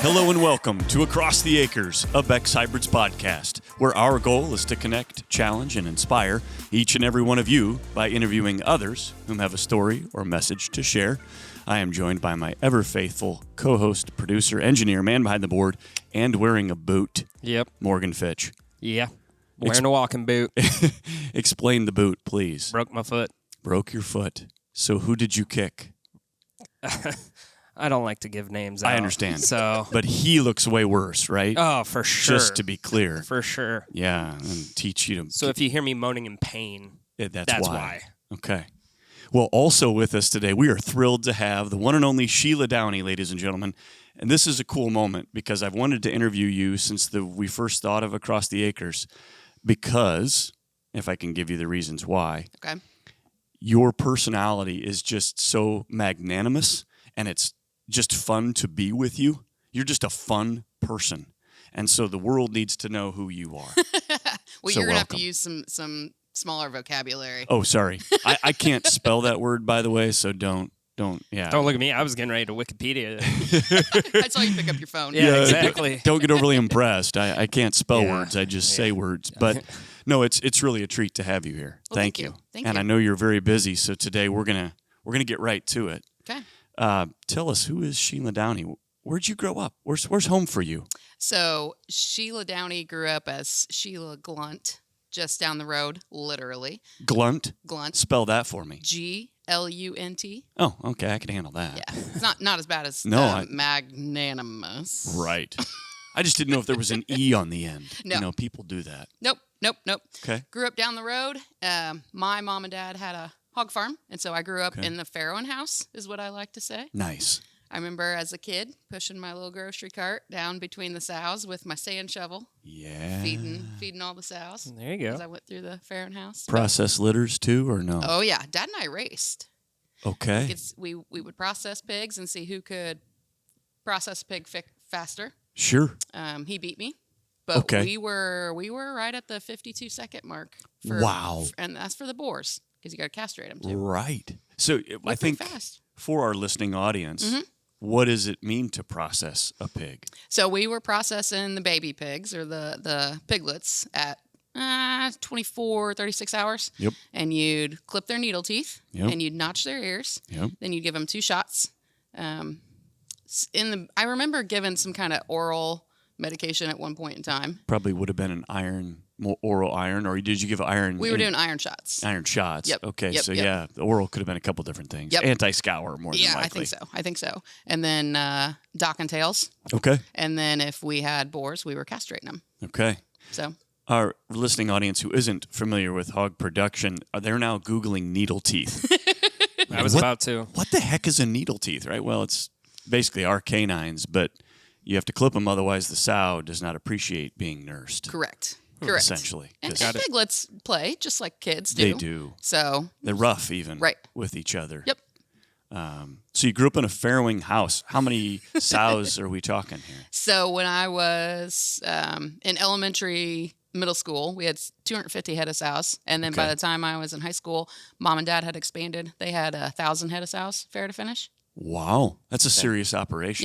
Hello and welcome to Across the Acres, a Beck's Hybrids podcast, where our goal is to connect, challenge, and inspire each and every one of you by interviewing others whom have a story or message to share. I am joined by my ever-faithful co-host, producer, engineer, man behind the board, and wearing a boot, Yep. Morgan Fitch. Yeah. Wearing a walking boot. Explain the boot, please. Broke my foot. Broke your foot. So who did you kick? I don't like to give names out. I understand. So, But he looks way worse, right? oh, for sure. Just to be clear. For sure. Yeah, and teach you to... So if you hear me moaning in pain, that's why. Okay. Well, also with us today, we are thrilled to have the one and only Sheila Downey, ladies and gentlemen. And this is a cool moment because I've wanted to interview you since we first thought of Across the Acres. Because, if I can give you the reasons why, okay, your personality is just so magnanimous, and it's just fun to be with you. You're just a fun person. And so the world needs to know who you are. Well, So you're going to have welcome. to use some smaller vocabulary. Oh, sorry. I can't spell that word, by the way, so don't, yeah. Don't look at me. I was getting ready to Wikipedia. I saw you pick up your phone. Yeah, exactly. Don't get overly impressed. I can't spell Yeah. words. I just say words. But no, it's really a treat to have you here. Well, thank you. Thank and you. I know you're very busy, so today we're gonna get right to it. Okay. Tell us, who is Sheila Downey? Where'd you grow up? Where's home for you? So Sheila Downey grew up as Sheila Glunt, just down the road, literally. Glunt? Glunt. Spell that for me. Glunt. Oh, okay. I can handle that. Yeah. It's not as bad as No, magnanimous. Right. I just didn't know if there was an E on the end. No. You know, people do that. Nope. Okay. Grew up down the road. My mom and dad had a hog farm, and so I grew up Okay. in the farrowing house, is what I like to say. Nice. I remember as a kid pushing my little grocery cart down between the sows with my sand shovel, Yeah. feeding all the sows There you as go. I went through the farrowing house. Process litters too, or no? Oh yeah, Dad and I raced. Okay. We would process pigs and see who could process a pig faster. Sure. He beat me, but Okay. we were right at the 52-second mark. Wow. And that's for the boars because you got to castrate them too. Right. So I They're think pretty fast. for our listening audience, Mm-hmm. what does it mean to process a pig? So we were processing the baby pigs or the piglets at 24, 36 hours. Yep. And you'd clip their needle teeth Yep. and you'd notch their ears. Yep. Then you'd give them 2 shots. I remember giving some kind of oral medication at one point in time. Probably would have been an oral iron, or did you give iron? We were doing iron shots. iron shots. Yep. Okay. Yep. So Yep. yeah, the oral could have been a couple different things. Yep. Anti-scour more than Yeah, likely. I think so. And then dock and tails. Okay. And then if we had boars, we were castrating them. Okay. So Our listening audience who isn't familiar with hog production, they're now Googling needle teeth. I was about to. What the heck is a needle teeth, right? Well, it's basically our canines, but you have to clip them, otherwise the sow does not appreciate being nursed. correct. Essentially. And 'Cause piglets play just like kids do. they do. So, They're rough even Right. with each other. yep. So you grew up in a farrowing house. How many sows are we talking here? So when I was in elementary, middle school, we had 250 head of sows. And then by Okay. the time I was in high school, Mom and Dad had expanded. They had 1,000 head of sows, fair to finish. Wow. That's a serious operation.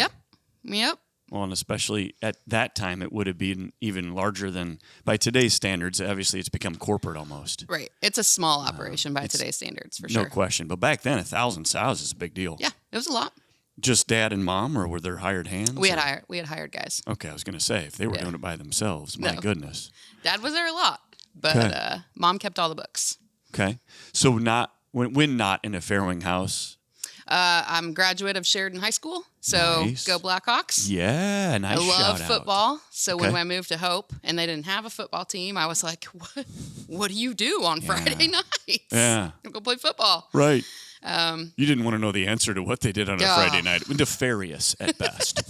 Yep. Well, and especially at that time, it would have been even larger than, by today's standards, obviously it's become corporate almost. Right. It's a small operation by today's standards, for No sure. question. But back then, 1,000 sows is a big deal. Yeah, it was a lot. Just dad and mom, or were there hired hands? We had or- hired guys. Okay, I was going to say, if they were Yeah. doing it by themselves, my No. goodness. Dad was there a lot, but Okay. Mom kept all the books. Okay. So when not in a farrowing house. I'm a graduate of Sheridan High School, so Nice. go Blackhawks. Yeah, nice I love shout out. football. So when Okay. I moved to Hope and they didn't have a football team, I was like, what do you do on Friday nights? Yeah. Go play football. Right. You didn't want to know the answer to what they did on a Friday night. Nefarious at best.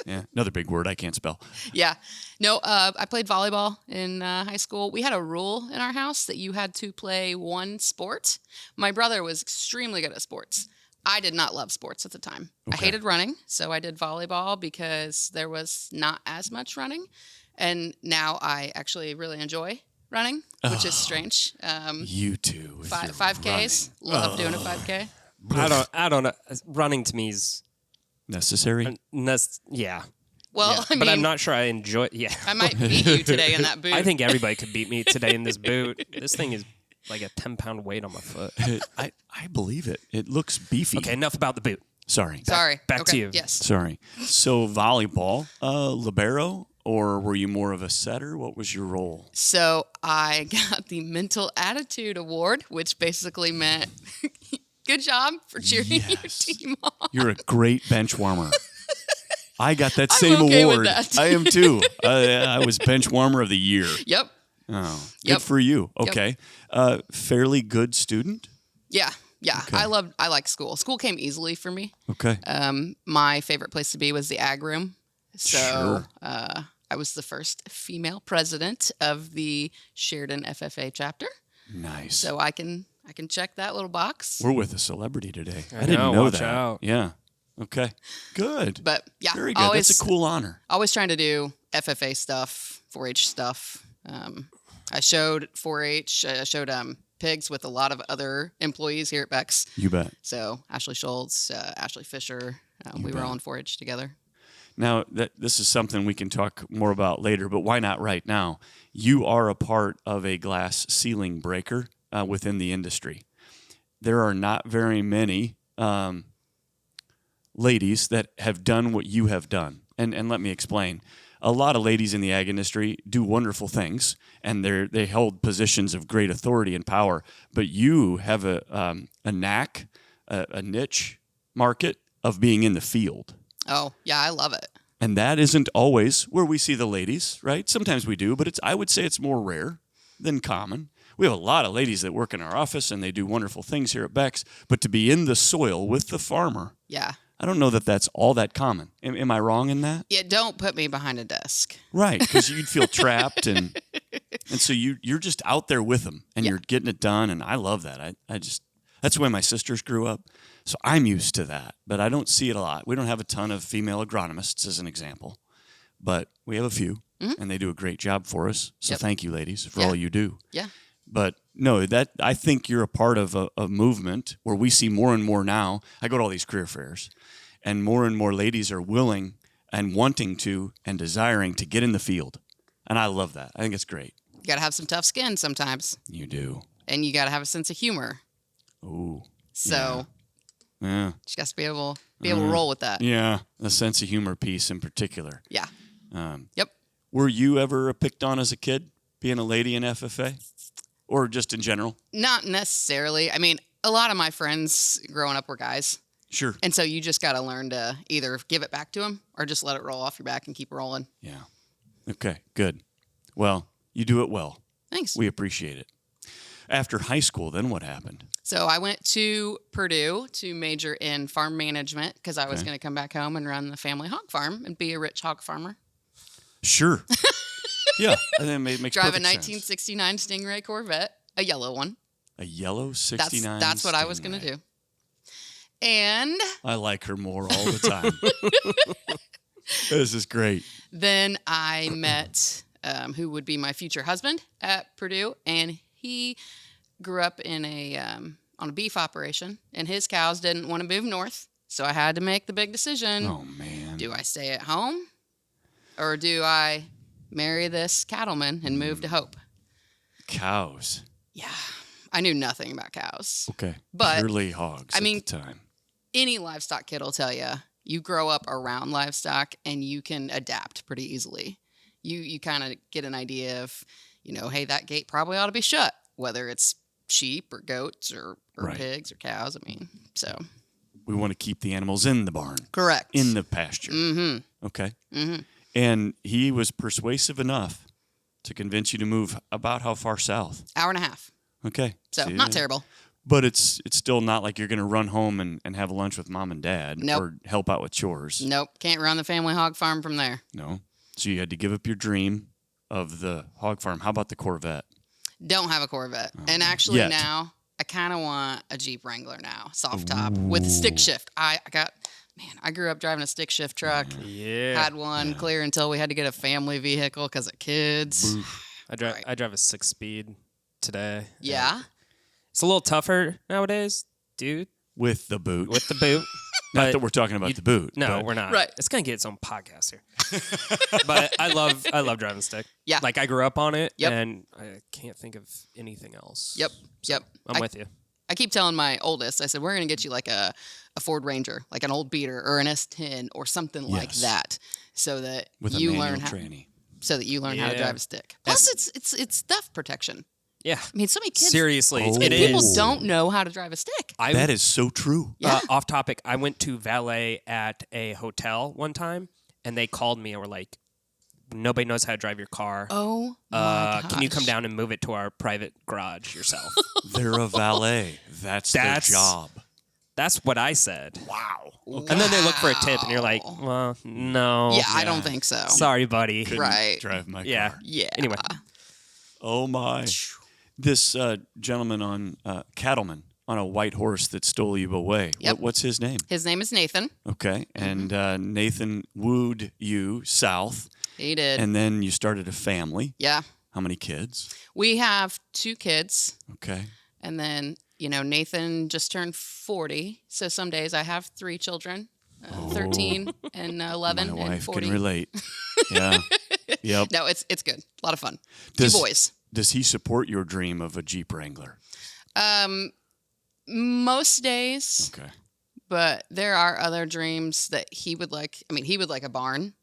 Yeah, another big word I can't spell. Yeah. No, I played volleyball in high school. We had a rule in our house that you had to play one sport. My brother was extremely good at sports. I did not love sports at the time. I Okay. hated running, so I did volleyball because there was not as much running. And now I actually really enjoy running, which is strange. You too. with your 5Ks. running. Love doing a 5K. I don't know. Running to me is Necessary? yeah. Well, Yeah, I mean, but I'm not sure I enjoy. Yeah, I might beat you today in that boot. I think everybody could beat me today in this boot. This thing is like a 10-pound weight on my foot. I believe it. It looks beefy. Okay, enough about the boot. Sorry. Sorry. Back okay. to you. Yes. Sorry. So volleyball, libero, or were you more of a setter? What was your role? So I got the Mental Attitude Award, which basically meant good job for cheering your team on. You're a great bench warmer. I got that I'm same okay with award. that. I am too. I was bench warmer of the year. Yep. Oh, Yep. good for you. Okay. Fairly good student. Yeah. Yeah. Okay. I like school. School came easily for me. Okay. My favorite place to be was the ag room. So Sure. I was the first female president of the Sheridan FFA chapter. Nice. So I can check that little box. We're with a celebrity today. I I didn't know, know watch that. out. Yeah. Okay. Good. But yeah, Very good. That's a cool honor. Always trying to do FFA stuff, 4-H stuff. I showed 4-H. I showed pigs with a lot of other employees here at Beck's. You bet. So Ashley Schultz, Ashley Fisher, we were all in 4-H together. Now, this is something we can talk more about later, but why not right now? You are a part of a glass ceiling breaker within the industry. There are not very many ladies that have done what you have done. And let me explain. A lot of ladies in the ag industry do wonderful things, and they hold positions of great authority and power. But you have a knack, a niche market of being in the field. Oh, yeah, I love it. And that isn't always where we see the ladies, right? Sometimes we do, but I would say it's more rare than common. We have a lot of ladies that work in our office, and they do wonderful things here at Beck's. But to be in the soil with the farmer, Yeah. I don't know that that's all that common. Am I wrong in that? Yeah, don't put me behind a desk. Right, because you'd feel trapped, and so you're just out there with them, and you're getting it done, and I love that. That's the way my sisters grew up, so I'm used to that, but I don't see it a lot. We don't have a ton of female agronomists, as an example, but we have a few, and they do a great job for us, so thank you, ladies, for all you do. Yeah. But no, I think you're a part of a movement where we see more and more now. I go to all these career fairs, and more ladies are willing and wanting to and desiring to get in the field. And I love that. I think it's great. You got to have some tough skin sometimes. You do. And you got to have a sense of humor. Ooh. So Yeah. you got to be able to roll with that. Yeah. The sense of humor piece in particular. Yeah. Yep. Were you ever picked on as a kid, being a lady in FFA? Or just in general? Not necessarily. I mean, a lot of my friends growing up were guys. Sure. And so you just got to learn to either give it back to them or just let it roll off your back and keep rolling. Yeah. Okay, good. Well, you do it well. Thanks. We appreciate it. After high school, then what happened? So I went to Purdue to major in farm management because I was going to come back home and run the family hog farm and be a rich hog farmer. Sure. Yeah, and then it makes Drive a perfect sense. 1969 Stingray Corvette, a yellow one. A yellow 69. That's what I was going to do. And I like her more all the time. This is great. then I met who would be my future husband at Purdue, and he grew up in on a beef operation, and his cows didn't want to move north, so I had to make the big decision. Oh, man. Do I stay at home, or do I marry this cattleman and move to Hope? Cows. Yeah, I knew nothing about cows. Okay. But, purely hogs I mean, at the time. Any livestock kid will tell you, you grow up around livestock and you can adapt pretty easily. You kind of get an idea of, hey, that gate probably ought to be shut, whether it's sheep or goats or Right. pigs or cows. I mean, so. We want to keep the animals in the barn. Correct. In the pasture. Mm-hmm. Okay. Mm-hmm. And he was persuasive enough to convince you to move about how far south? Hour and a half. Okay. So See, not terrible. But it's still not like you're going to run home and have lunch with mom and dad Nope. or help out with chores. Nope. Can't run the family hog farm from there. No. So you had to give up your dream of the hog farm. How about the Corvette? Don't have a Corvette. And actually Yet. now, I kind of want a Jeep Wrangler now, soft top with stick shift. I grew up driving a stick shift truck. Yeah. Had one clear until we had to get a family vehicle because of kids. I drive Right. I drive a 6-speed today. Yeah. It's a little tougher nowadays, dude. With the boot. With the boot. Not that we're talking about the boot. No, but we're not. Right. It's gonna get its own podcast here. But I love driving stick. Yeah. Like I grew up on it, Yep. and I can't think of anything else. Yep. Yep. I'm with you. I keep telling my oldest, I said, we're going to get you like a Ford Ranger, like an old beater or an S10 or something like Yes. that, so that with a you manual learn how tranny. how to Yeah. drive a stick. Plus, it's theft protection. Yeah. I mean, so many kids, Seriously, Oh. it people is. don't know how to drive a stick. That is so true. Yeah. Off topic, I went to valet at a hotel one time, and they called me and were like, nobody knows how to drive your car. Oh my gosh. Can you come down and move it to our private garage yourself? They're a valet. That's their job. That's what I said. Wow. And then they look for a tip, and you're like, well, no. Yeah, I don't think so. Sorry, buddy. Couldn't Right. drive my Yeah. car. Yeah. Anyway. Oh, my. This gentleman on Cattleman on a white horse that stole you away. Yep. What's his name? His name is Nathan. Okay. And Nathan wooed you south, He did. and then you started a family. Yeah. How many kids? We have 2 kids. Okay. And then, Nathan just turned 40. So some days I have 3 children, 13 and 11 My and wife 40. can relate. Yeah. Yep. No, it's good. A lot of fun. Does- 2 boys. Does he support your dream of a Jeep Wrangler? Most days, Okay. but there are other dreams that he would like. I mean, he would like a barn.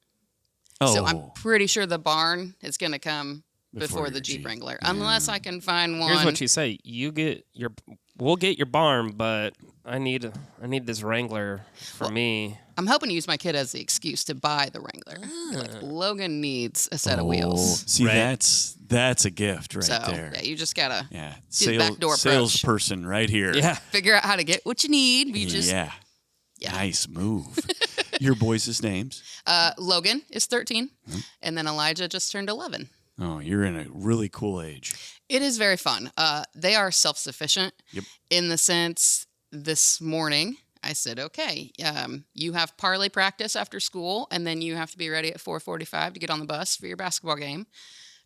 Oh, So I'm pretty sure the barn is going to come before Before the your Jeep Jeep. Wrangler, unless I can find one. Here's what you say: we'll get your barn, but I need this Wrangler for me. I'm hoping to use my kid as the excuse to buy the Wrangler. Like, Logan needs a set of wheels. See, Right. that's a gift right So there. yeah, you just gotta Yeah, do the backdoor approach. salesperson right here. Yeah. figure out how to get what you need. You just yeah. Yeah. Nice move. Your boys' names? Logan is 13, and then Elijah just turned 11. Oh, you're in a really cool age. It is very fun. They are self-sufficient Yep. in the sense this morning I said, okay, you have parlay practice after school, and then you have to be ready at 4:45 to get on the bus for your basketball game.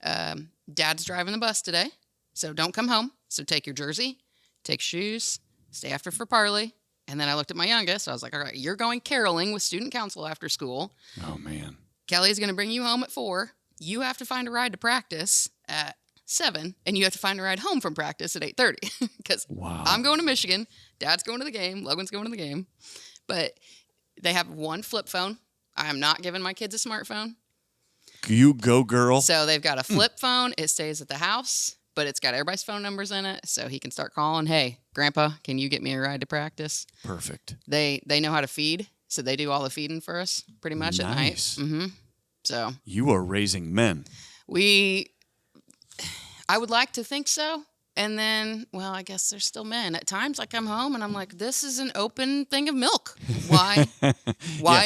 Dad's driving the bus today, so don't come home. So take your jersey, take shoes, stay after for parlay. And then I looked at my youngest. I was like, all right, you're going caroling with student council after school. Oh, man. Kelly's going to bring you home at 4. You have to find a ride to practice at 7, and you have to find a ride home from practice at 8:30 because Wow. I'm going to Michigan. Dad's going to the game. Logan's going to the game. But they have one flip phone. I am not giving my kids a smartphone. You go, girl. So they've got a flip phone. It stays at the house, but it's got everybody's phone numbers in it, so he can start calling. Hey, Grandpa, can you get me a ride to practice? Perfect. They know how to feed, so they do all the feeding for us pretty much at night. Nice. So You are raising men. I would like to think so. And then, well, I guess there's still men. At times I come home and I'm like, this is an open thing of milk. Why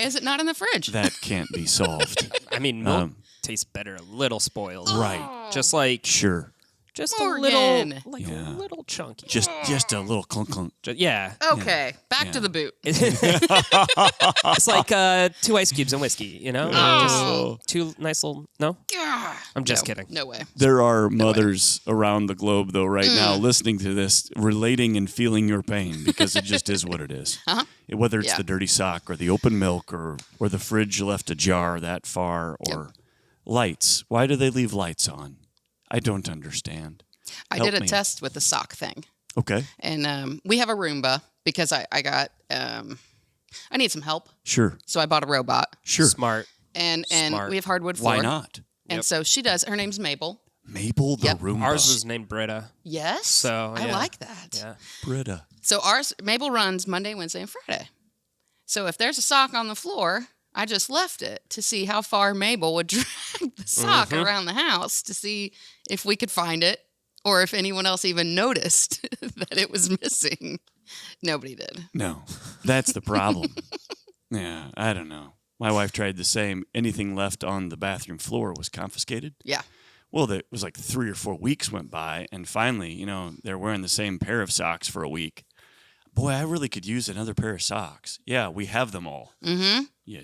is it not in the fridge? That can't be solved. I mean, milk tastes better a little spoiled. Right. Just like Sure. just Morgan. a little Yeah. a little chunky. Just a little clunk clunk. Yeah. Okay, back to the boot. It's like 2 ice cubes and whiskey, you know? Oh. Just 2 nice little No? I'm just No, kidding. No way. There are mothers around the globe, though, right now, Mm. listening to this, relating and feeling your pain because it just is what it is. Uh-huh. Whether it's Yeah. the dirty sock or the open milk or the fridge left ajar that far or lights. Why do they leave lights on? I don't understand. I Help did a me. test with the sock thing. Okay, And we have a Roomba because I got, I need some help. sure, So I bought a robot. sure. Smart. And Smart. we have hardwood floor. Why not? And Yep. so she does. Her name's Mabel. Mabel the Yep. Roomba. Ours was named Britta. Yes. So, I yeah. like that. Yeah. Britta. So Mabel runs Monday, Wednesday, and Friday. So if there's a sock on the floor, I just left it to see how far Mabel would drag the sock around the house to see if we could find it or if anyone else even noticed that it was missing. Nobody did. No, that's the problem. Yeah, I don't know. My wife tried the same. Anything left on the bathroom floor was confiscated. Yeah. Well, it was like 3 or 4 weeks went by, and finally, they're wearing the same pair of socks for a week. Boy, I really could use another pair of socks. Yeah, we have them all. Mm-hmm. Yeah.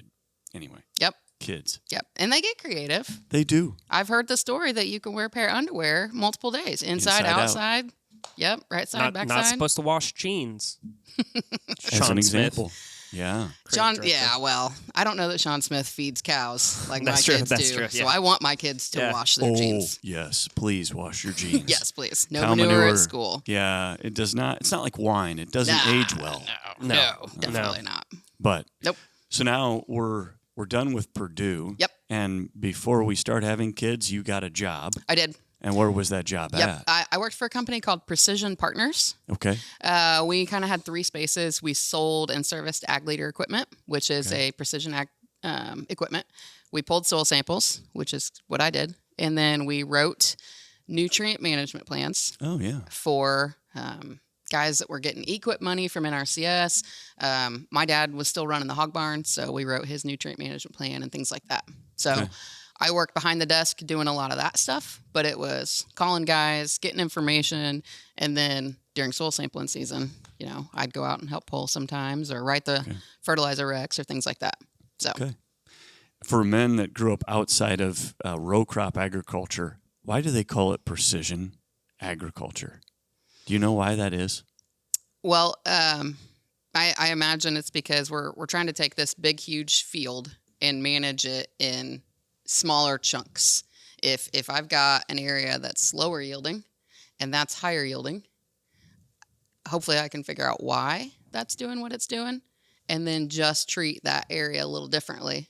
Anyway, Yep. kids. Yep. And they get creative. They do. I've heard the story that you can wear a pair of underwear multiple days. Inside, Inside out. outside. Yep. Right side, back Not side. supposed to wash jeans. As Sean an Smith. example. Yeah. John, director. yeah, well, I don't know that Sean Smith feeds cows like That's my true, kids that's do. true, So yeah. I want my kids to Yeah. wash their jeans. Yes. Please wash your jeans. Yes, please. No Cow manure manure, at school. Yeah. It does not. It's not like wine. It doesn't age well. No, definitely not. But Nope. so now we're done with Purdue. Yep. And before we start having kids, you got a job. I did. And where was that job Yep. at? I worked for a company called Precision Partners. Okay. We kind of had 3 spaces. We sold and serviced ag leader equipment, which is a precision ag equipment. We pulled soil samples, which is what I did. And then we wrote nutrient management plans Oh yeah. for guys that were getting equip money from NRCS. My dad was still running the hog barn, so we wrote his nutrient management plan and things like that. So Okay. I worked behind the desk doing a lot of that stuff, but it was calling guys, getting information, and then during soil sampling season, I'd go out and help pull sometimes or write the fertilizer recs or things like that. So Okay. For men that grew up outside of row crop agriculture, why do they call it precision agriculture? Do you know why that is? Well, I imagine it's because we're trying to take this big, huge field and manage it in smaller chunks. If I've got an area that's lower yielding and that's higher yielding, hopefully I can figure out why that's doing what it's doing and then just treat that area a little differently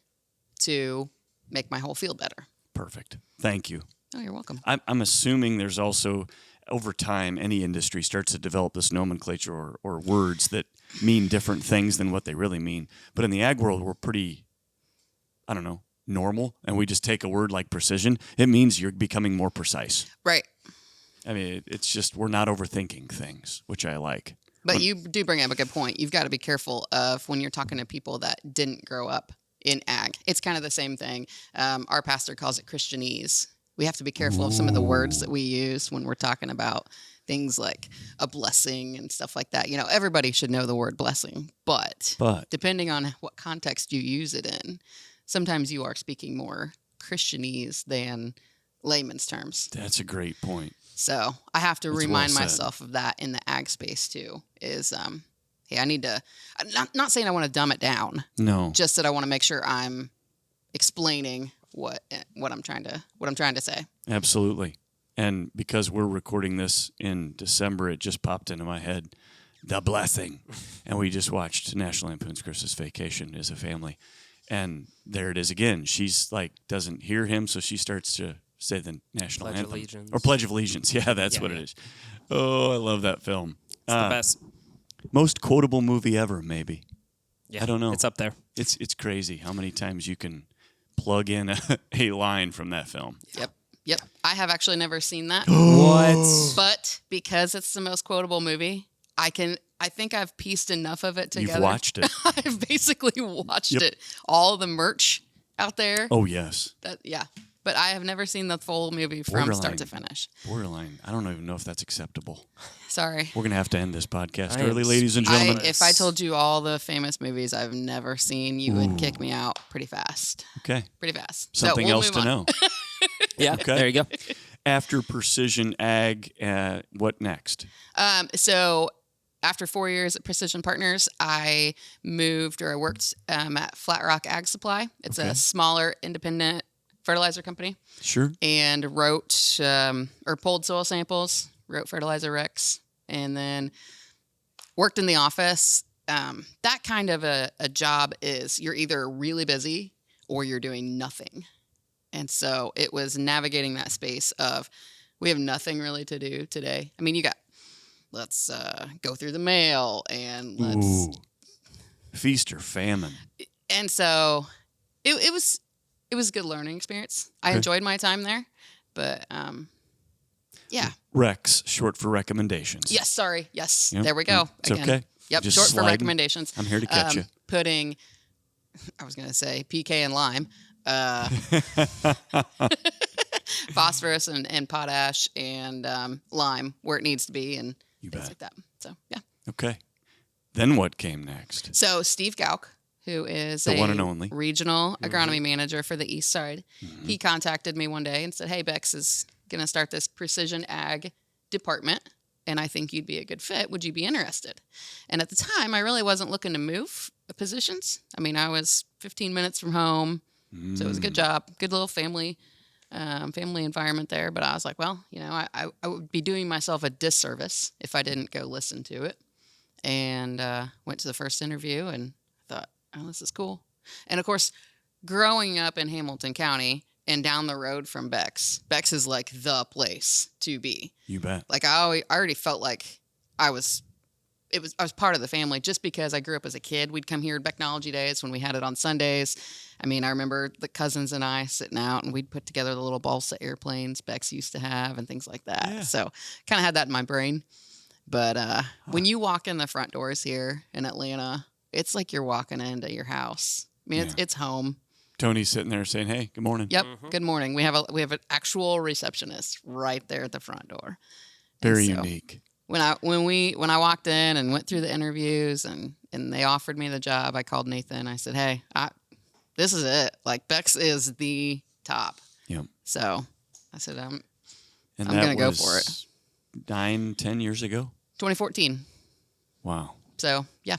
to make my whole field better. Perfect. Thank you. Oh, you're welcome. I'm assuming there's also, over time, any industry starts to develop this nomenclature or words that mean different things than what they really mean. But in the ag world, we're pretty, I don't know, normal, and we just take a word like precision. It means you're becoming more precise. Right. I mean, it's just we're not overthinking things, which I like. But you do bring up a good point. You've got to be careful of when you're talking to people that didn't grow up in ag. It's kind of the same thing. Our pastor calls it Christianese. We have to be careful of some of the words that we use when we're talking about things like a blessing and stuff like that. Everybody should know the word blessing, but depending on what context you use it in, sometimes you are speaking more Christianese than layman's terms. That's a great point. So I have to That's remind well said. myself of that in the ag space too. Hey, I need to. Not saying I want to dumb it down. No. Just that I want to make sure I'm explaining what I'm trying to say. Absolutely. And because we're recording this in December, it just popped into my head, The Blessing. And we just watched National Lampoon's Christmas Vacation as a family. And there it is again. She's like, doesn't hear him, so she starts to say the national Pledge of anthem. Allegiance. Or Pledge of Allegiance. Yeah, that's what it is. Oh, I love that film. It's the best. Most quotable movie ever, maybe. Yeah, I don't know. It's up there. It's crazy how many times you can plug in a line from that film. Yep. I have actually never seen that. What? But because it's the most quotable movie, I think I've pieced enough of it together. You've watched it. I've basically watched it. All the merch out there. Oh, yes. But I have never seen the full movie from start to finish. Borderline. I don't even know if that's acceptable. Sorry. We're going to have to end this podcast I am early, ladies and gentlemen. If I told you all the famous movies I've never seen, you would kick me out pretty fast. Okay. Pretty fast. Something So we'll else move to on. know. Yeah, Okay. there you go. After precision ag, what next? So after 4 years at Precision Partners, I worked at Flat Rock Ag Supply. It's a smaller independent fertilizer company. Sure. And wrote or pulled soil samples, wrote fertilizer recs, and then worked in the office. That kind of a job is you're either really busy or you're doing nothing. And so it was navigating that space of we have nothing really to do today. I mean, let's go through the mail and let's feast or famine. And so it was a good learning experience. I enjoyed my time there, but yeah. Recs, short for recommendations. Yes, sorry. Yes. Yep. There we go. It's Again. okay. Yep. Just Short for sliding. recommendations. I'm here to catch you. Putting, I was going to say PK and lime, phosphorus and potash and lime where it needs to be and You things bet. like that. So, yeah. Okay. Then what came next? So Steve Gauk, who is The a one and only. regional agronomy manager for the East Side, he contacted me one day and said, "Hey, Bex is going to start this precision ag department, and I think you'd be a good fit. Would you be interested?" And at the time, I really wasn't looking to move. positions. I mean, I was 15 minutes from home, so it was a good job, good little family environment there. But I was like, well, I would be doing myself a disservice if I didn't go listen to it. And went to the first interview and thought, oh, this is cool. And of course, growing up in Hamilton County and down the road from Beck's is like the place to be. You bet. Like I already felt like I was part of the family just because I grew up as a kid. We'd come here at Becknology Days when we had it on Sundays. I mean, I remember the cousins and I sitting out and we'd put together the little balsa airplanes Beck's used to have and things like that. Yeah. So kind of had that in my brain. But when you walk in the front doors here in Atlanta, it's like you're walking into your house. I mean, it's home. Tony's sitting there saying, "Hey, good morning." Yep, good morning. We have an actual receptionist right there at the front door. Very unique. When I walked in and went through the interviews and they offered me the job, I called Nathan. I said, "Hey, this is it. Like Beck's is the top." Yep. So I said, I'm And going to go for it. 9-10 years ago. 2014. Wow. So yeah,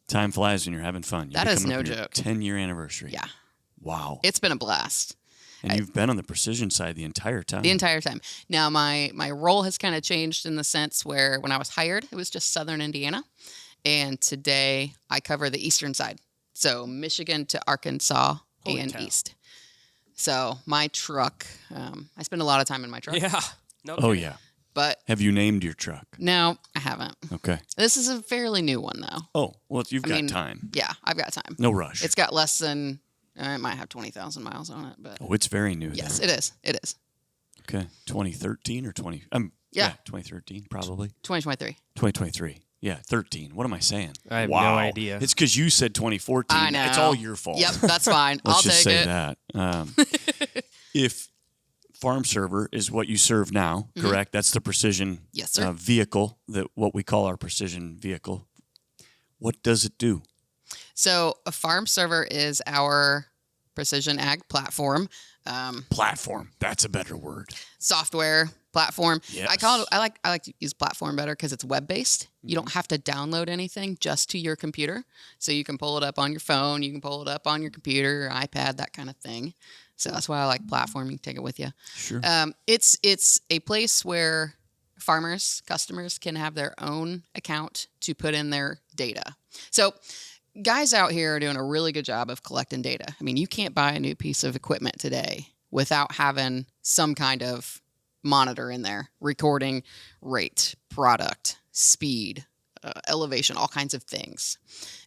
Time flies when you're having fun. That is no joke. 10-year anniversary. Yeah. Wow. It's been a blast. And you've been on the precision side the entire time. The entire time. Now, my role has kind of changed in the sense where when I was hired, it was just Southern Indiana. And today I cover the eastern side. So Michigan to Arkansas and east. So my truck, I spend a lot of time in my truck. Yeah. No Oh, kidding. yeah. But Have you named your truck? no, I haven't. Okay. This is a fairly new one, though. Oh, well, you've I got mean, time. Yeah, I've got time. No rush. It's got less than, it might have 20,000 miles on it. But Oh, it's very new. yes, then. it is. It is. Okay. 2013 or 20? Yeah. 2013 probably. 2023. 2023. Yeah, 13. What am I saying? I have no Wow. idea. It's because you said 2014. I know. It's all your fault. Yep, that's fine. Let's I'll just take say it. that. If FarmServer is what you serve now, correct? That's the precision Yes, sir. vehicle, what we call our precision vehicle. What does it do? So a FarmServer is our precision ag platform, Platform. That's a better word. software platform. Yes. I like to use platform better because it's web based. You don't have to download anything just to your computer, so you can pull it up on your phone, you can pull it up on your computer, iPad, that kind of thing. So that's why I like platform. You can take it with you. Sure. It's a place where farmers, customers can have their own account to put in their data. So guys out here are doing a really good job of collecting data. I mean, you can't buy a new piece of equipment today without having some kind of monitor in there, recording rate, product, speed, elevation, all kinds of things.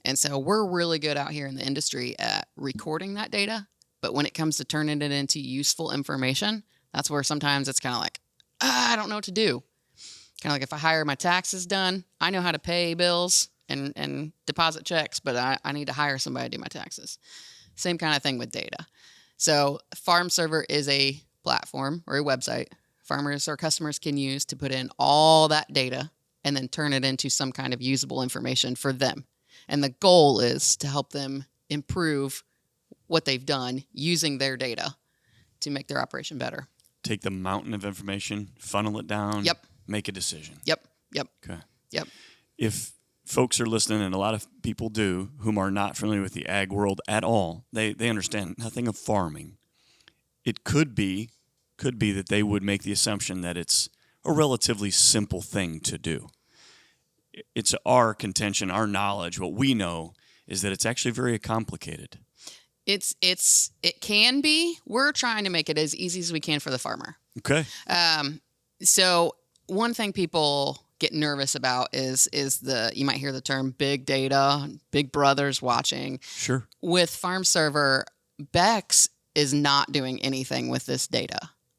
And so we're really good out here in the industry at recording that data. But when it comes to turning it into useful information, that's where sometimes it's kind of like, I don't know what to do. Kind of like if I hire my taxes done, I know how to pay bills and deposit checks, but I need to hire somebody to do my taxes. Same kind of thing with data. So FarmServer is a platform or a website farmers or customers can use to put in all that data and then turn it into some kind of usable information for them. And the goal is to help them improve what they've done using their data to make their operation better. Take the mountain of information, funnel it down, Yep. make a decision. Yep. Okay. Yep. If folks are listening, and a lot of people do, whom are not familiar with the ag world at all, they understand nothing of farming. It could be that they would make the assumption that it's a relatively simple thing to do. It's our contention, our knowledge, what we know is that it's actually very complicated. It can be. We're trying to make it as easy as we can for the farmer. Okay. So one thing people get nervous about is you might hear the term big data, big brother's watching. Sure. With FarmServer, Beck's is not doing anything with this data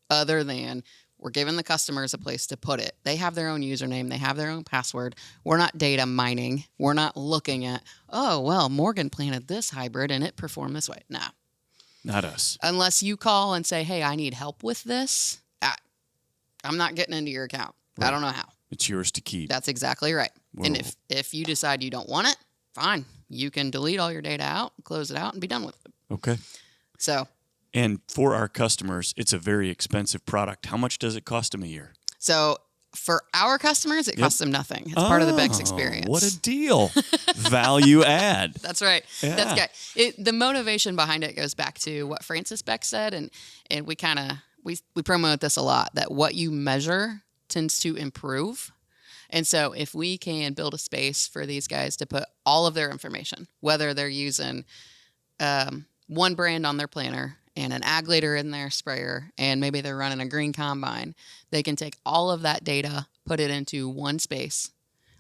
other than we're giving the customers a place to put it. They have their own username. They have their own password. We're not data mining. We're not looking at, oh, well, Morgan planted this hybrid and it performed this way. Nah. Not us. Unless you call and say, hey, I need help with this, I'm not getting into your account. Right. I don't know how. It's yours to keep. That's exactly right. Whoa. And if you decide you don't want it, fine. You can delete all your data out, close it out, and be done with it. Okay. So, And for our customers, it's a very expensive product. How much does it cost them a year? So For our customers, it costs them nothing. It's part of the Beck's experience. What a deal. Value add. That's right. Yeah. That's good. The motivation behind it goes back to what Francis Beck said, and we kind of we promote this a lot, that what you measure tends to improve. And so if we can build a space for these guys to put all of their information, whether they're using one brand on their planter and an ag leader in their sprayer, and maybe they're running a green combine, they can take all of that data, put it into one space,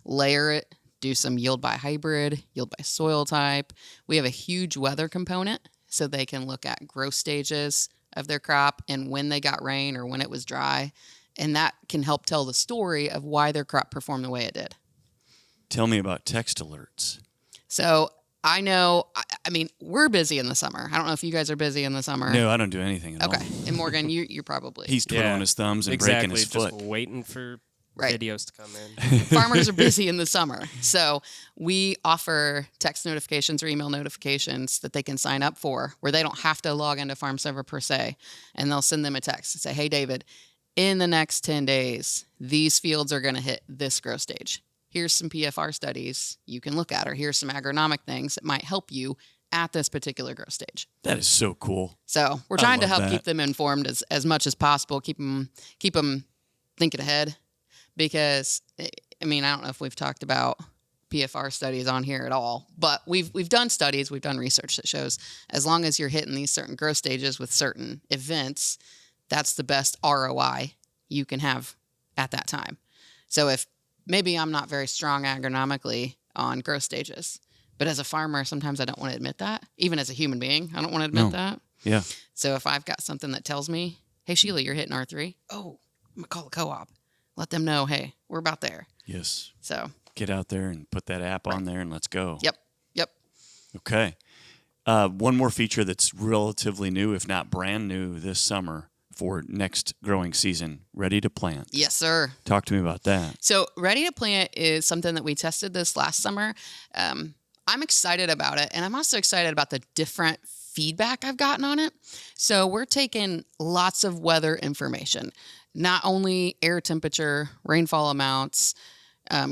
layer it, do some yield by hybrid, yield by soil type. We have a huge weather component, so they can look at growth stages of their crop and when they got rain or when it was dry. And that can help tell the story of why their crop performed the way it did. Tell me about text alerts. So I know, I mean, we're busy in the summer. I don't know if you guys are busy in the summer. No, I don't do anything at all. Okay. And Morgan, you're probably. He's twiddling his thumbs and breaking his foot. Just waiting for Right. videos to come in. Farmers are busy in the summer. So we offer text notifications or email notifications that they can sign up for, where they don't have to log into FarmServer per se. And they'll send them a text and say, hey, David, in the next 10 days, these fields are going to hit this growth stage. Here's some PFR studies you can look at, or here's some agronomic things that might help you at this particular growth stage. That is so cool. So we're trying to love help that. keep them informed as much as possible, keep them thinking ahead. Because, I mean, I don't know if we've talked about PFR studies on here at all, but we've done studies, we've done research that shows as long as you're hitting these certain growth stages with certain events, that's the best ROI you can have at that time. So if maybe I'm not very strong agronomically on growth stages, but as a farmer, sometimes I don't want to admit that. Even as a human being, I don't want to admit that. Yeah. So if I've got something that tells me, hey, Sheila, you're hitting R3. Oh, I'm going to call a co-op. Let them know, hey, we're about there. Yes. So Get out there and put that app on there and let's go. Yep. Okay. One more feature that's relatively new, if not brand new this summer for next growing season, ready to plant. Yes, sir. Talk to me about that. So ready to plant is something that we tested this last summer. I'm excited about it, and I'm also excited about the different feedback I've gotten on it. So we're taking lots of weather information, not only air temperature, rainfall amounts,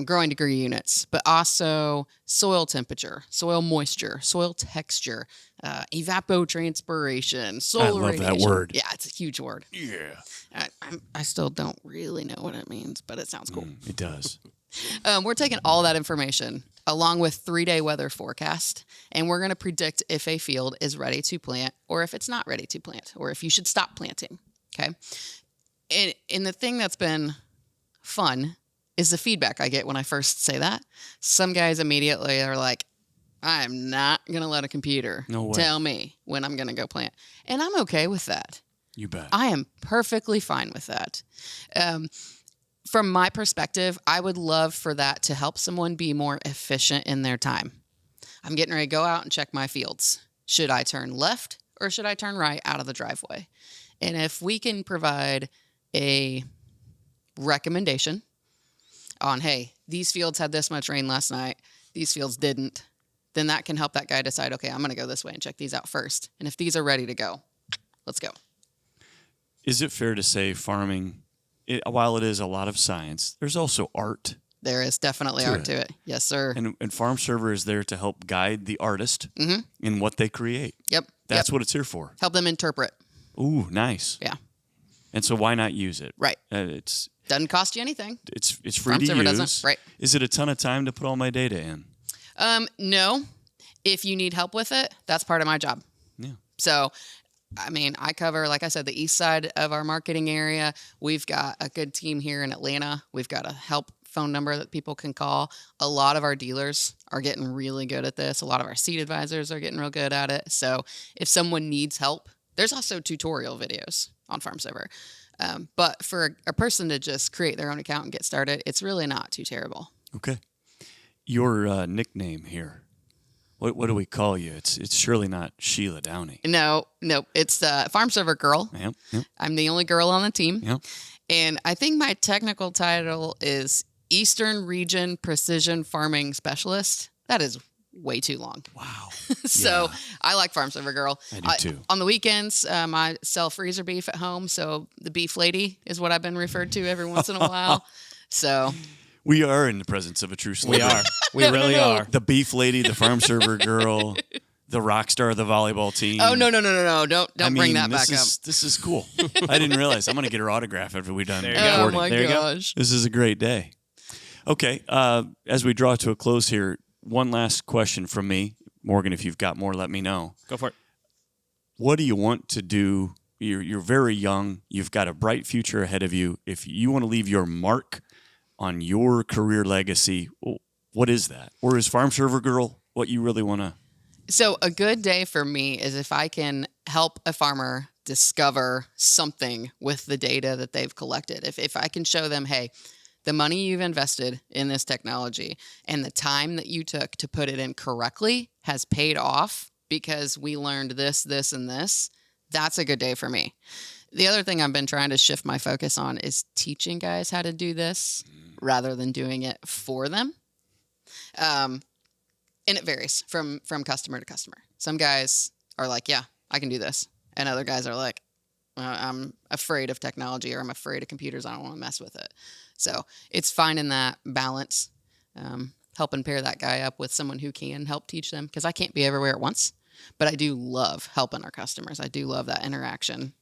growing degree units, but also soil temperature, soil moisture, soil texture, evapotranspiration, solar I love that radiation. word. Yeah, it's a huge word. Yeah. I still don't really know what it means, but it sounds cool. It does. We're taking all that information along with 3-day weather forecast, and we're going to predict if a field is ready to plant or if it's not ready to plant or if you should stop planting. Okay. And the thing that's been fun is the feedback I get when I first say that. Some guys immediately are like, I'm not going to let a computer tell me when I'm going to go plant. And I'm okay with that. You bet. I am perfectly fine with that. From my perspective, I would love for that to help someone be more efficient in their time. I'm getting ready to go out and check my fields. Should I turn left or should I turn right out of the driveway? And if we can provide a recommendation on, hey, these fields had this much rain last night, these fields didn't, then that can help that guy decide, okay, I'm going to go this way and check these out first. And if these are ready to go, let's go. Is it fair to say farming, while it is a lot of science, there's also art? There is definitely art to it. Yes, sir. And FarmServer is there to help guide the artist in what they create. Yep. That's what it's here for. Help them interpret. Ooh, nice. Yeah. And so why not use it? Right. It's Doesn't cost you anything. It's free to FarmServer use. doesn't. Right. Is it a ton of time to put all my data in? No. If you need help with it, that's part of my job. Yeah. So, I mean, I cover, like I said, the east side of our marketing area. We've got a good team here in Atlanta. We've got a help phone number that people can call. A lot of our dealers are getting really good at this. A lot of our seed advisors are getting real good at it. So if someone needs help, there's also tutorial videos on FarmServer. But for a person to just create their own account and get started, it's really not too terrible. Okay. Your nickname here. What do we call you? It's surely not Sheila Downey. No, it's FarmServer Girl. Yep. I'm the only girl on the team. Yep. And I think my technical title is Eastern Region Precision Farming Specialist. That is way too long. Wow. So I like FarmServer Girl. I do too. On the weekends, I sell freezer beef at home. So the beef lady is what I've been referred to every once in a while. So We are in the presence of a true celebrity. We are. We really are. The beef lady, the FarmServer girl, the rock star of the volleyball team. oh no, don't bring that back up. This is cool. I didn't realize. I'm going to get her autograph after we're done There you go. Oh recording. my There you go. gosh. This is a great day. Okay, as we draw to a close here, one last question from me. Morgan, if you've got more, let me know. Go for it. What do you want to do? You're very young. You've got a bright future ahead of you. If you want to leave your mark on your career legacy, what is that? Or is FarmServer Girl what you really want to? So a good day for me is if I can help a farmer discover something with the data that they've collected. If I can show them, hey, the money you've invested in this technology and the time that you took to put it in correctly has paid off because we learned this, this, and this, that's a good day for me. The other thing I've been trying to shift my focus on is teaching guys how to do this rather than doing it for them. And it varies from customer to customer. Some guys are like, yeah, I can do this. And other guys are like, I'm afraid of technology or I'm afraid of computers. I don't want to mess with it. So it's finding that balance, helping pair that guy up with someone who can help teach them because I can't be everywhere at once. But I do love helping our customers. I do love that interaction,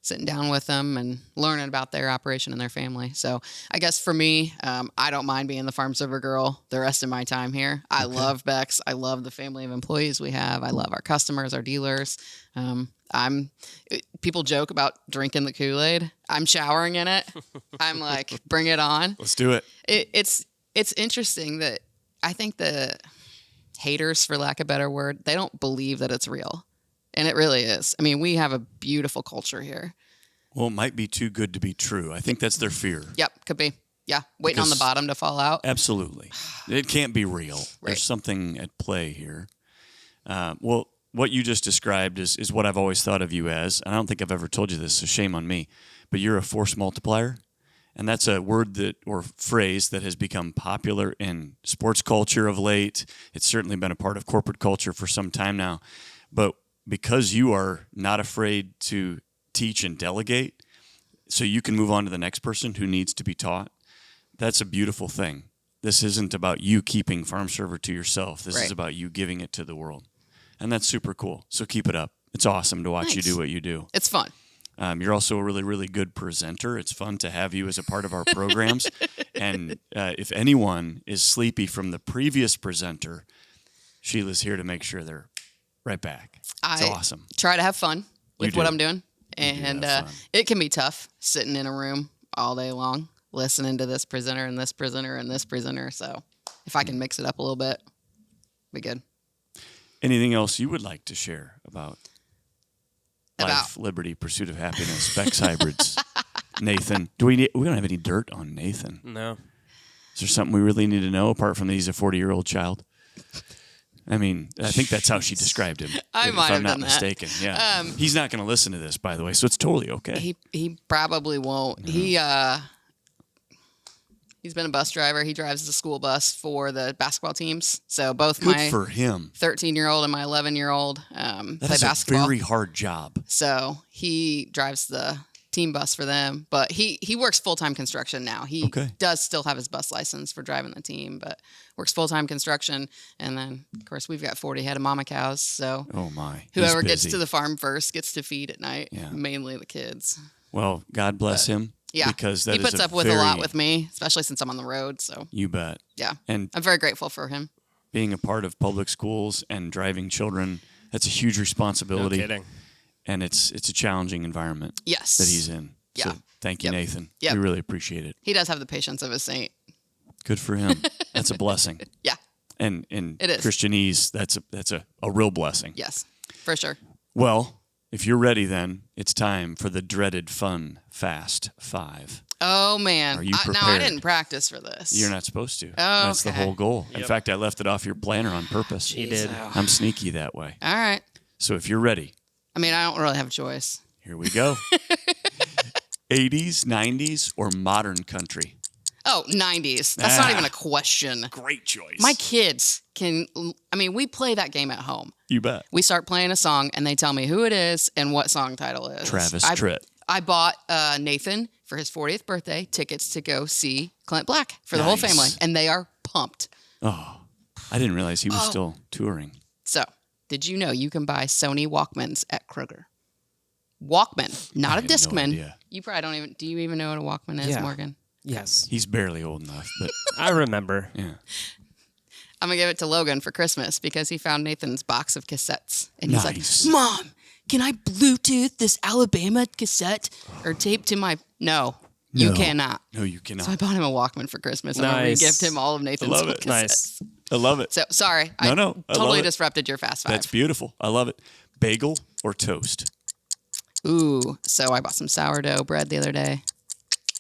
sitting down with them and learning about their operation and their family. So I guess for me, I don't mind being the FarmServer girl the rest of my time here. I love Beck's. I love the family of employees we have. I love our customers, our dealers. People joke about drinking the Kool-Aid. I'm showering in it. I'm like, bring it on. Let's do it. It's interesting that I think the haters, for lack of a better word, they don't believe that it's real. And it really is. I mean, we have a beautiful culture here. Well, it might be too good to be true. I think that's their fear. Yep, could be. Yeah, waiting on the bottom to fall out. Absolutely. It can't be real. Right. There's something at play here. Well, what you just described is what I've always thought of you as. And I don't think I've ever told you this, so shame on me. But you're a force multiplier. And that's a word or phrase that has become popular in sports culture of late. It's certainly been a part of corporate culture for some time now. But because you are not afraid to teach and delegate, so you can move on to the next person who needs to be taught, that's a beautiful thing. This isn't about you keeping FarmServer to yourself. This is about you giving it to the world. And that's super cool. So keep it up. It's awesome to watch you do what you do. It's fun. You're also a really, really good presenter. It's fun to have you as a part of our programs. And if anyone is sleepy from the previous presenter, Sheila's here to make sure they're right back. It's awesome. Try to have fun with what I'm doing. You do And have fun. it can be tough sitting in a room all day long, listening to this presenter and this presenter and this presenter. So if I can mix it up a little bit, be good. Anything else you would like to share about life, liberty, pursuit of happiness, Beck's hybrids, Nathan? We don't have any dirt on Nathan. No. Is there something we really need to know apart from that he's a 40-year-old child? I mean, I think that's how she described him. I if might have I'm not done that. mistaken. Yeah. He's not going to listen to this, by the way, so it's totally okay. He probably won't. No. He's been a bus driver. He drives the school bus for the basketball teams. So both Good my for him. 13-year-old and my 11-year-old That play is basketball. a very hard job. So he drives the team bus for them, but he works full-time construction now. He does still have his bus license for driving the team, but works full-time construction. And then, of course, we've got 40 head of mama cows. So Oh, my. whoever He's gets busy. to the farm first gets to feed at night, Yeah. mainly the kids. Well, God bless him. Yeah, Because that he puts is up with a lot with me, especially since I'm on the road. So You bet. yeah, And I'm very grateful for him. being a part of public schools and driving children, that's a huge responsibility. No kidding. And it's a challenging environment Yes. that he's in. Yeah. So thank you, Yep. Nathan. Yep. We really appreciate it. He does have the patience of a saint. Good for him. That's a blessing. Yeah, And in It is. Christianese, that's a real blessing. yes, for sure. Well, if you're ready, then it's time for the dreaded fun Fast Five. Oh, man. Are you No, I prepared? didn't practice for this. You're not supposed to. Oh, That's the okay. whole goal. In Yep. fact, I left it off your planner on purpose. He did. I'm sneaky that way. All right. So if you're ready, I mean, I don't really have a choice. here we go. 80s, 90s, or modern country? Oh, 90s. That's not Ah. even a question. Great choice. My kids we play that game at home. You bet. We start playing a song and they tell me who it is and what song title it is. Travis I, Tritt. I bought Nathan for his 40th birthday tickets to go see Clint Black for the whole Nice. family, and they are pumped. Oh, I didn't realize he was still touring. So, did you know you can buy Sony Walkmans at Kroger? Walkman, not a had no Discman. idea. You probably don't even. Do you even know what a Walkman is, Yeah. Morgan? Yes. He's barely old enough, but I remember. yeah. I'm gonna give it to Logan for Christmas because he found Nathan's box of cassettes, and he's Nice. like, "Mom, can I Bluetooth this Alabama cassette or tape to my?" No, you No. cannot. No, you cannot. So I bought him a Walkman for Christmas. I'm gonna Nice. re-gift him all of Nathan's love it. cassettes. Nice. I love it. So sorry, No, I no, I love totally it. disrupted your fast five. That's beautiful. I love it. Bagel or toast? Ooh, so I bought some sourdough bread the other day.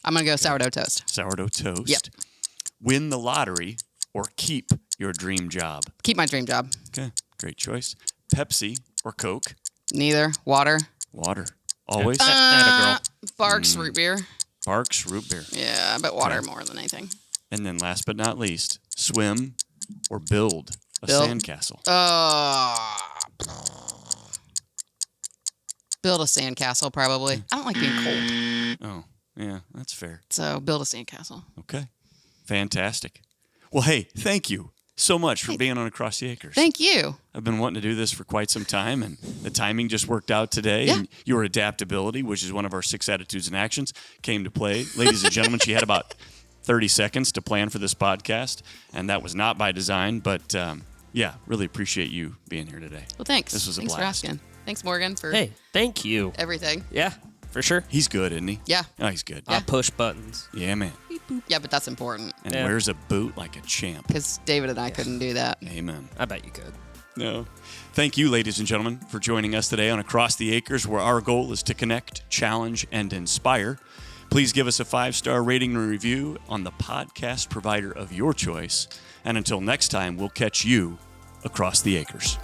I'm gonna go sourdough toast. Sourdough toast. Yep. Win the lottery or keep your dream job? Keep my dream job. Okay, great choice. Pepsi or Coke? Neither. Water. Water. Always. Atta girl. Barks root beer. Barks root beer. Yeah, but water Okay. more than anything. And then last but not least, swim or build a Build. sandcastle. Build a sandcastle, probably. I don't like being cold, Oh, yeah, that's fair. so build a sandcastle. Okay. Fantastic. Well, hey, thank you so much for being on Across the Acres. Thank you. I've been wanting to do this for quite some time, and the timing just worked out today. Yeah. And your adaptability, which is one of our 6 attitudes and actions, came to play. Ladies and gentlemen, she had about 30 seconds to plan for this podcast, and that was not by design. But yeah, really appreciate you being here today. Well, thanks. This was a Thanks for blast. asking. Thanks, Morgan, for Hey, thank you. everything. Yeah, for sure. He's good, isn't he? Yeah. Oh, he's good. I'll push buttons. Yeah, man. Yeah, but that's important And Yeah. wears a boot like a champ. because David and I couldn't do that. Amen. I bet you could. No. Thank you, ladies and gentlemen, for joining us today on Across the Acres, where our goal is to connect, challenge, and inspire. Please give us a 5-star rating and review on the podcast provider of your choice. And until next time, we'll catch you across the acres.